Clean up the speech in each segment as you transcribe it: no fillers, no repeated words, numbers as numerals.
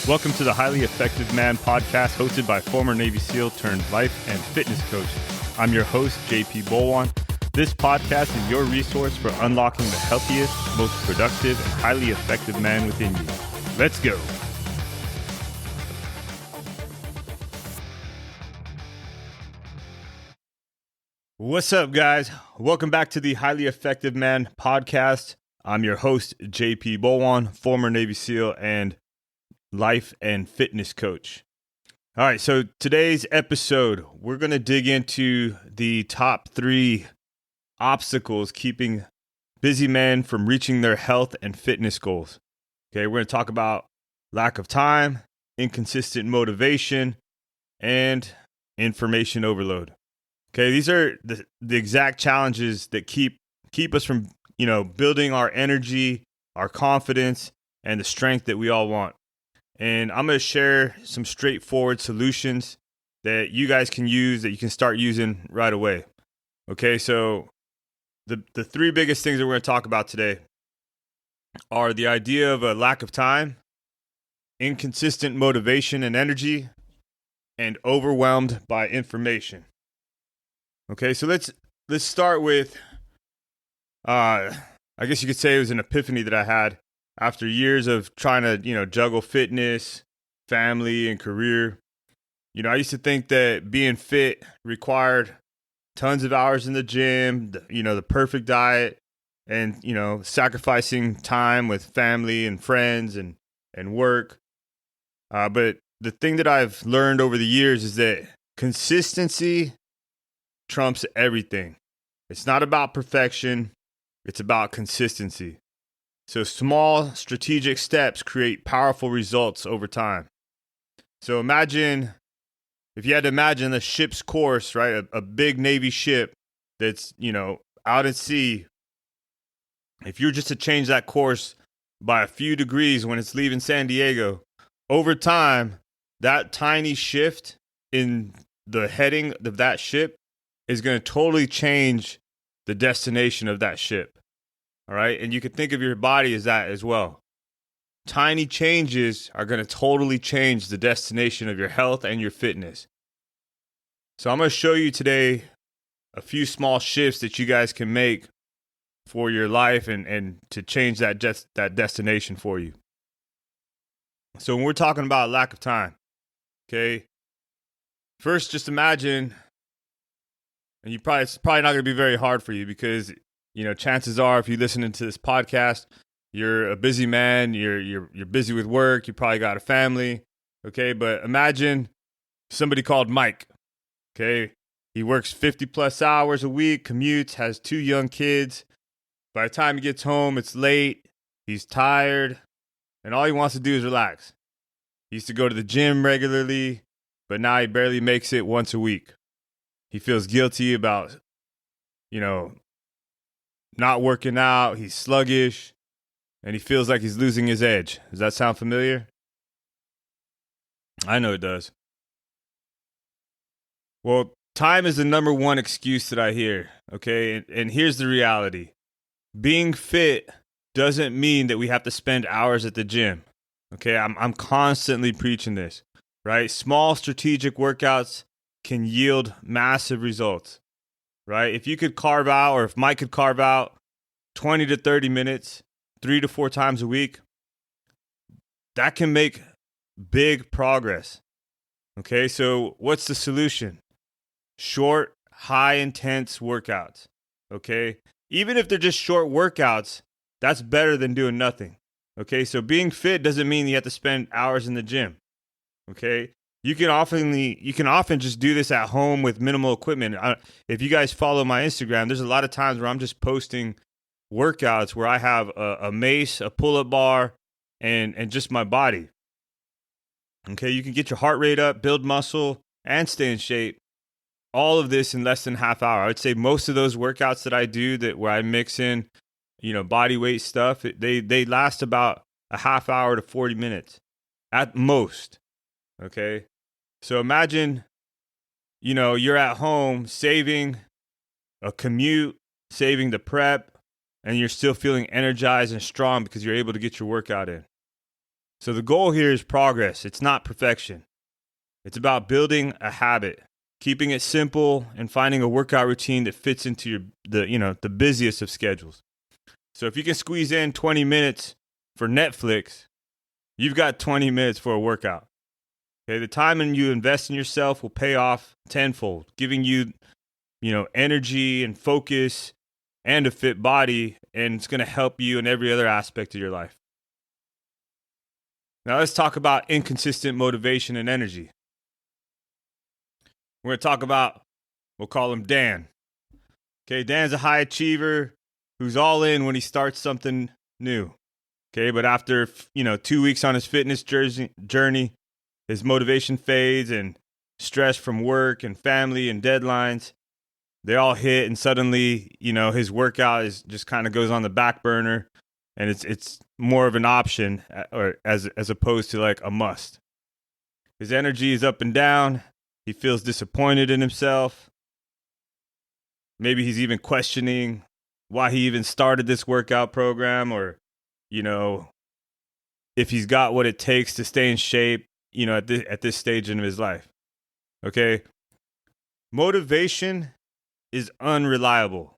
Welcome to the Highly Effective Man podcast, hosted by former Navy SEAL turned life and fitness coach. I'm your host, JP Bolwan. This podcast is your resource for unlocking the healthiest, most productive, and highly effective man within you. Let's go. What's up, guys? Welcome back to the Highly Effective Man podcast. I'm your host, JP Bolwan, former Navy SEAL and life and fitness coach. All right, so today's episode, we're going to dig into the top 3 obstacles keeping busy men from reaching their health and fitness goals. Okay, we're going to talk about lack of time, inconsistent motivation, and information overload. Okay, these are the exact challenges that keep us from, building our energy, our confidence, and the strength that we all want. And I'm going to share some straightforward solutions that you guys can use, that you can start using right away. Okay, so the 3 biggest things that we're going to talk about today are the idea of a lack of time, inconsistent motivation and energy, and overwhelmed by information. Okay, so let's start with, I guess you could say it was an epiphany that I had after years of trying to, juggle fitness, family, and career. I used to think that being fit required tons of hours in the gym, the perfect diet, and, sacrificing time with family and friends and work. But the thing that I've learned over the years is that consistency trumps everything. It's not about perfection. It's about consistency. So small strategic steps create powerful results over time. So imagine, if you had to imagine a ship's course, right? A big Navy ship that's, out at sea. If you were just to change that course by a few degrees when it's leaving San Diego, over time, that tiny shift in the heading of that ship is going to totally change the destination of that ship. All right. And you can think of your body as that as well. Tiny changes are going to totally change the destination of your health and your fitness. So I'm going to show you today a few small shifts that you guys can make for your life and to change that destination for you. So when we're talking about lack of time, okay, first just imagine, and it's probably not going to be very hard for you because chances are, if you're listening to this podcast, you're a busy man, you're busy with work, you probably got a family, okay? But imagine somebody called Mike, okay? He works 50 plus hours a week, commutes, has 2 young kids. By the time he gets home, it's late, he's tired, and all he wants to do is relax. He used to go to the gym regularly, but now he barely makes it once a week. He feels guilty about, not working out, he's sluggish, and he feels like he's losing his edge. Does that sound familiar? I know it does. Well, time is the number one excuse that I hear, okay? And here's the reality. Being fit doesn't mean that we have to spend hours at the gym, okay? I'm constantly preaching this, right? Small strategic workouts can yield massive results. Right? If you could carve out, or if Mike could carve out 20 to 30 minutes, 3 to 4 times a week, that can make big progress. Okay, so what's the solution? Short, high intense workouts. Okay, even if they're just short workouts, that's better than doing nothing. Okay, so being fit doesn't mean you have to spend hours in the gym. Okay, You can often just do this at home with minimal equipment. If you guys follow my Instagram, there's a lot of times where I'm just posting workouts where I have a mace, a pull-up bar, and just my body. Okay, you can get your heart rate up, build muscle, and stay in shape. All of this in less than half hour. I would say most of those workouts that I do where I mix in, body weight stuff, they last about a half hour to 40 minutes at most. Okay. So imagine, you're at home saving a commute, saving the prep, and you're still feeling energized and strong because you're able to get your workout in. So the goal here is progress. It's not perfection. It's about building a habit, keeping it simple, and finding a workout routine that fits into the busiest of schedules. So if you can squeeze in 20 minutes for Netflix, you've got 20 minutes for a workout. Okay, the time you invest in yourself will pay off tenfold, giving you, energy and focus and a fit body, and it's going to help you in every other aspect of your life. Now let's talk about inconsistent motivation and energy. We're going to talk about, we'll call him Dan. Okay, Dan's a high achiever who's all in when he starts something new. Okay, but after 2 weeks on his fitness journey, his motivation fades, and stress from work and family and deadlines, they all hit, and suddenly, his workout is just kind of goes on the back burner, and it's more of an option, or as opposed to like a must. His energy is up and down. He feels disappointed in himself. Maybe he's even questioning why he even started this workout program, or if he's got what it takes to stay in shape, at this stage in his life. Okay? Motivation is unreliable.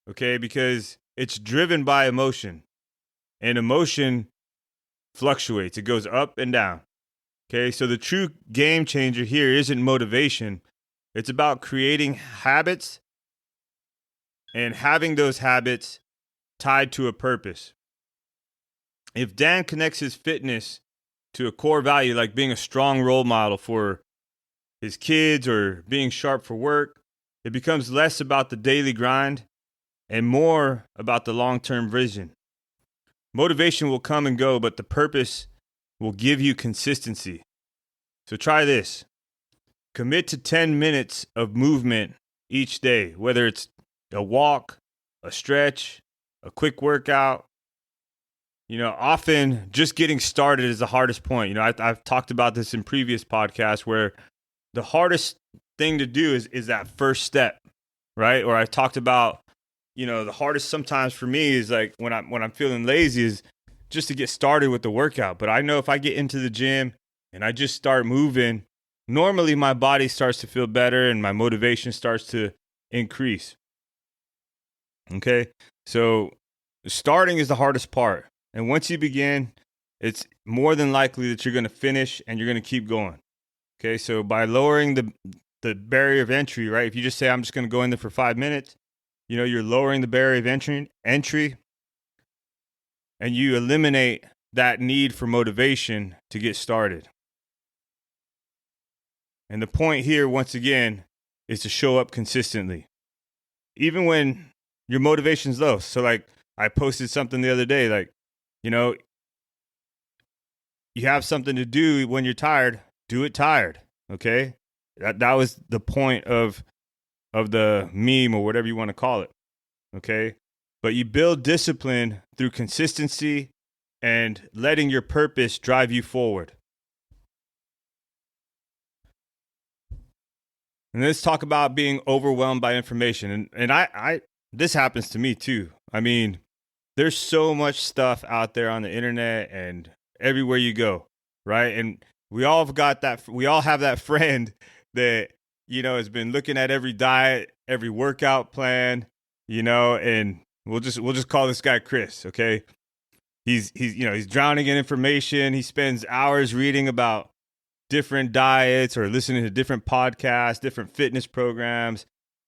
Okay? Because it's driven by emotion. And emotion fluctuates. It goes up and down. Okay? So the true game changer here isn't motivation. It's about creating habits and having those habits tied to a purpose. If Dan connects his fitness to a core value, like being a strong role model for his kids or being sharp for work, it becomes less about the daily grind and more about the long-term vision. Motivation will come and go, but the purpose will give you consistency. So try this. Commit to 10 minutes of movement each day, whether it's a walk, a stretch, a quick workout. Often just getting started is the hardest point. I've talked about this in previous podcasts, where the hardest thing to do is that first step, right? Or I talked about, the hardest sometimes for me is like when I'm feeling lazy is just to get started with the workout. But I know if I get into the gym and I just start moving, normally my body starts to feel better and my motivation starts to increase. Okay, so starting is the hardest part. And once you begin, it's more than likely that you're going to finish and you're going to keep going. Okay, so by lowering the barrier of entry, right? If you just say, I'm just going to go in there for 5 minutes, you're lowering the barrier of entry, and you eliminate that need for motivation to get started. And the point here, once again, is to show up consistently, even when your motivation's low. So like I posted something the other day, like, you have something to do when you're tired, do it tired. Okay. That was the point of the meme or whatever you want to call it. Okay. But you build discipline through consistency and letting your purpose drive you forward. And let's talk about being overwhelmed by information. And I this happens to me too. I mean, there's so much stuff out there on the internet and everywhere you go, right? And we all have that friend that, has been looking at every diet, every workout plan, and we'll just call this guy Chris, okay? He's drowning in information. He spends hours reading about different diets or listening to different podcasts, different fitness programs.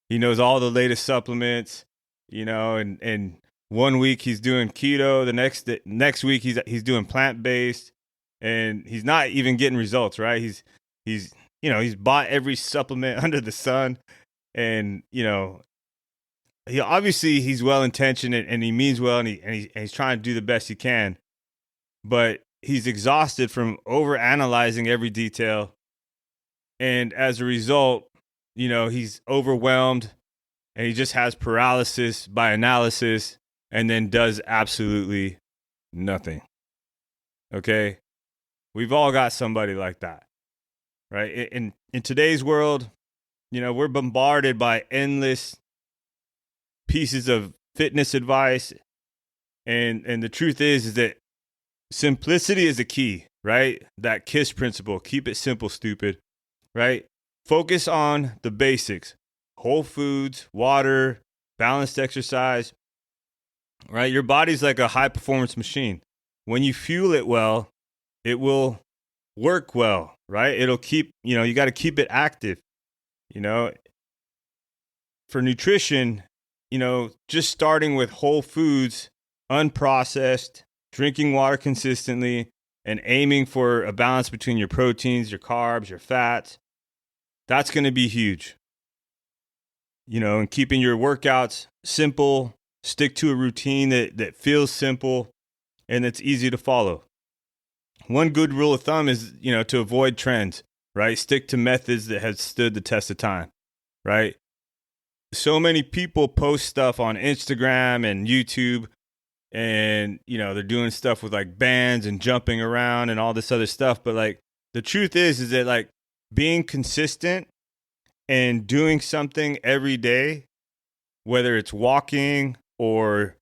He knows all the latest supplements, and 1 week he's doing keto, the next week he's doing plant-based, and he's not even getting results, right? He's bought every supplement under the sun, and he obviously he's well-intentioned and he means well, and he's trying to do the best he can, but he's exhausted from over-analyzing every detail, and as a result, he's overwhelmed, and he just has paralysis by analysis, and then does absolutely nothing. Okay? We've all got somebody like that, right? In today's world, we're bombarded by endless pieces of fitness advice, and the truth is that Simplicity is the key, right? That KISS principle, keep it simple, stupid, right? Focus on the basics, whole foods, water, balanced exercise, right? Your body's like a high performance machine. When you fuel it well, it will work well, right? It'll keep, you got to keep it active, you know. For nutrition, just starting with whole foods, unprocessed, drinking water consistently, and aiming for a balance between your proteins, your carbs, your fats, that's going to be huge. And keeping your workouts simple, stick to a routine that feels simple and that's easy to follow. One good rule of thumb is, to avoid trends, right? Stick to methods that have stood the test of time, right? So many people post stuff on Instagram and YouTube, and they're doing stuff with like bands and jumping around and all this other stuff, but like the truth is that like being consistent and doing something every day, whether it's walking or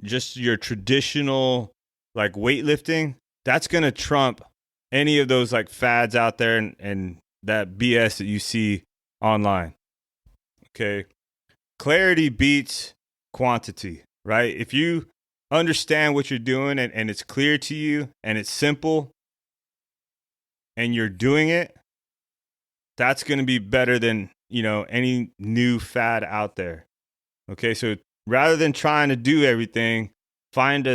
just your traditional like weightlifting, that's going to trump any of those like fads out there and that BS that you see online. Okay. Clarity beats quantity, right? If you understand what you're doing and it's clear to you and it's simple and you're doing it, that's going to be better than, any new fad out there. Okay. So rather than trying to do everything, find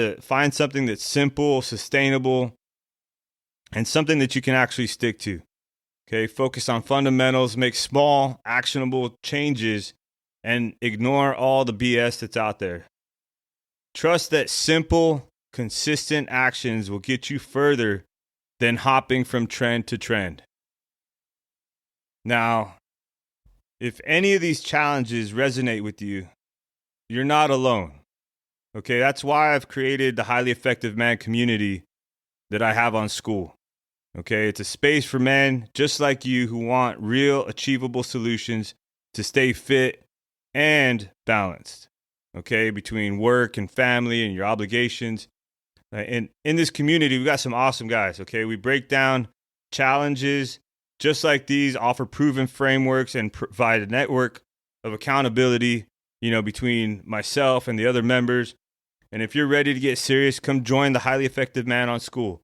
something that's simple, sustainable, and something that you can actually stick to. Okay. Focus on fundamentals, make small, actionable changes, and ignore all the BS that's out there. Trust that simple, consistent actions will get you further than hopping from trend to trend. Now, if any of these challenges resonate with you, you're not alone. Okay, that's why I've created the Highly Effective Man community that I have on School. Okay, it's a space for men just like you who want real, achievable solutions to stay fit and balanced, okay, between work and family and your obligations. And in this community, we got some awesome guys, okay? We break down challenges just like these, offer proven frameworks, and provide a network of accountability, between myself and the other members. And if you're ready to get serious, come join the Highly Effective Man on School.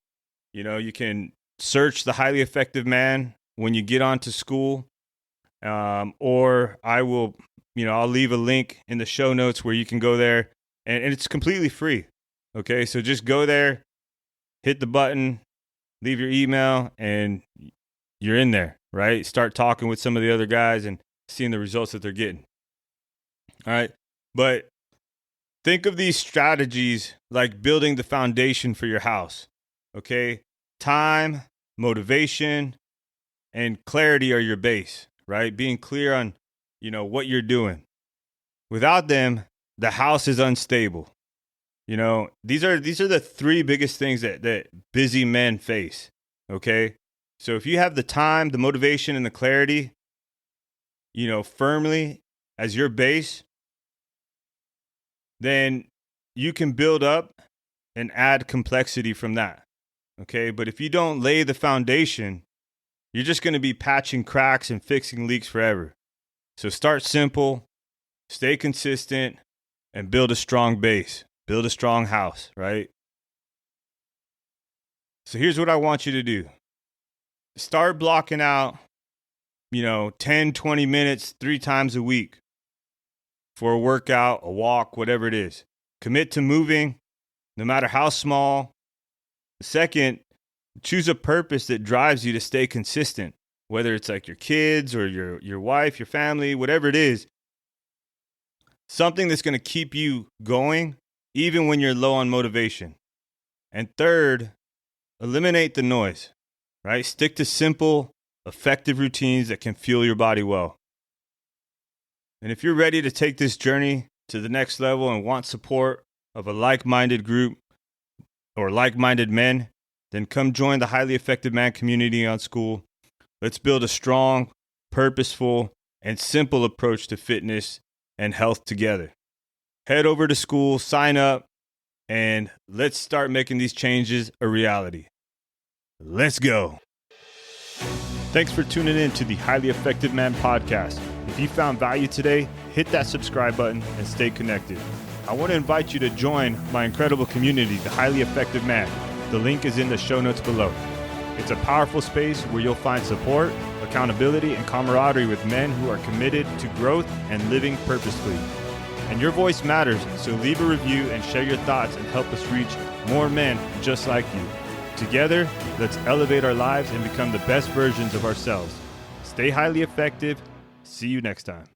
You can search the Highly Effective Man when you get onto School, or I will, I'll leave a link in the show notes where you can go there, and it's completely free. Okay, so just go there, hit the button, leave your email, and you're in there, right? Start talking with some of the other guys and seeing the results that they're getting. All right, but think of these strategies like building the foundation for your house. Okay, time, motivation, and clarity are your base, right? Being clear on, what you're doing. Without them, the house is unstable. These are the three biggest things that busy men face. Okay, so if you have the time, the motivation, and the clarity, firmly as your base, then you can build up and add complexity from that. Okay, but if you don't lay the foundation, you're just going to be patching cracks and fixing leaks forever. So start simple, stay consistent, and build a strong base. Build a strong house, right? So here's what I want you to do. Start blocking out, 10, 20 minutes, 3 times a week for a workout, a walk, whatever it is. Commit to moving, no matter how small. Second, choose a purpose that drives you to stay consistent, whether it's like your kids or your wife, your family, whatever it is. Something that's going to keep you going even when you're low on motivation. And third, eliminate the noise, right? Stick to simple, effective routines that can fuel your body well. And if you're ready to take this journey to the next level and want support of a like-minded group or like-minded men, then come join the Highly Effective Man community on School. Let's build a strong, purposeful, and simple approach to fitness and health together. Head over to School, sign up, and let's start making these changes a reality. Let's go. Thanks for tuning in to the Highly Effective Man podcast. If you found value today, hit that subscribe button and stay connected. I want to invite you to join my incredible community, the Highly Effective Man. The link is in the show notes below. It's a powerful space where you'll find support, accountability, and camaraderie with men who are committed to growth and living purposefully. And your voice matters, so leave a review and share your thoughts and help us reach more men just like you. Together, let's elevate our lives and become the best versions of ourselves. Stay highly effective. See you next time.